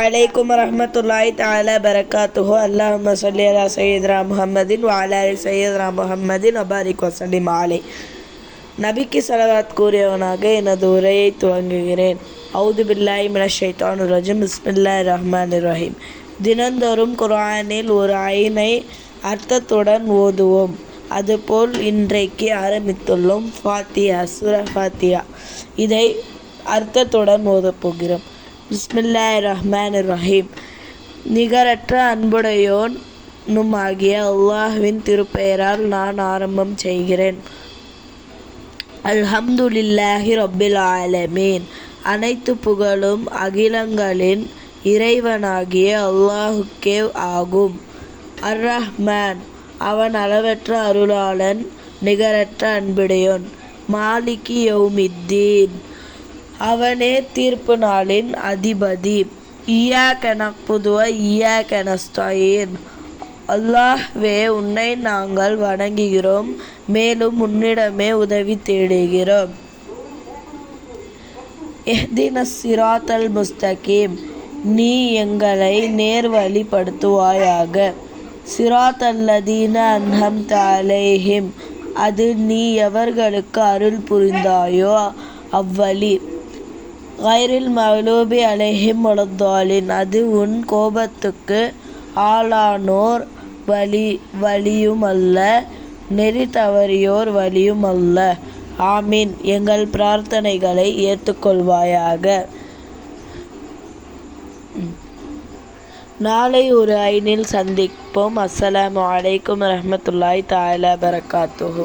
அலைக்கும் வரஹ்மத்துல்லாஹி தஆலா பரக்காத்துஹு. அல்லாஹும்ம ஸல்லி அலா சய்யித்னா முஹம்மதின் வ அலா ஆலி சய்யித்னா முஹம்மதின் வ பாரிக் வஸல்லிம் அலைஹி. நபிக்கு ஸலவாத் கூறியவனாக எனது உரையை துவங்குகிறேன். அவுது பில்லாஹி மினஷ் ஷைத்தானிர் ரஜீம். பிஸ்மில்லாஹிர் ரஹ்மானிர் ரஹீம். தினந்தோறும் குர்ஆனில் ஒரு ஐனை அர்த்தத்துடன் ஓதுவோம். அதுபோல் இன்றைக்கு ஆரம்பித்துள்ளோம் ஃபாத்திஹா, சூரா ஃபாத்திஹா. இதை அர்த்தத்துடன் ஓதப்போகிறோம். பிஸ்மில்லாஹிர் ரஹ்மானிர் ரஹீம். நிகரற்ற அன்புடையோனுமாகிய அல்லாஹ்வின் திருப்பெயரால் நான் ஆரம்பம் செய்கிறேன். அல்ஹம்துலில்லாஹி ரப்பில் ஆலமீன். அனைத்து புகழும் அகிலங்களின் இறைவனாகிய அல்லாஹுக்கே ஆகும். அர் ரஹ்மான், அவன் அளவற்ற அருளாளன், நிகரற்ற அன்புடையோன். மாலிகி யௌமித்தீன், அவனே தீர்ப்பு நாளின் அதிபதி. இய்யாக நஅ்புது வ இய்யாக நஸ்தஈன். அல்லாஹ்வே, உன்னை நாங்கள் வணங்குகிறோம், மேலும் உன்னிடமே உதவி தேடுகிறோம். இஹ்தினஸ் ஸிராத்தல் முஸ்தகீம், நீ எங்களை நேர்வழிப்படுத்துவாயாக. ஸிராத்தல்லதீன அன்அம்த அலைஹிம், அது நீ எவர்களுக்கு அருள் புரிந்தாயோ அவ்வழி. கைரில் மக்லூபி அலைஹிம் வலத்தாலின், அது உன் கோபத்துக்கு ஆளானோர் வழியுமல்ல, நெறி தவறியோர் வழியுமல்ல. ஆமீன். எங்கள் பிரார்த்தனைகளை ஏற்றுக்கொள்வாயாக. நாளை ஒரு ஐனில் சந்திப்போம். அஸ்ஸலாமு அலைக்கும் வரஹ்மத்துல்லாஹி தஆலா பரக்காத்துஹு.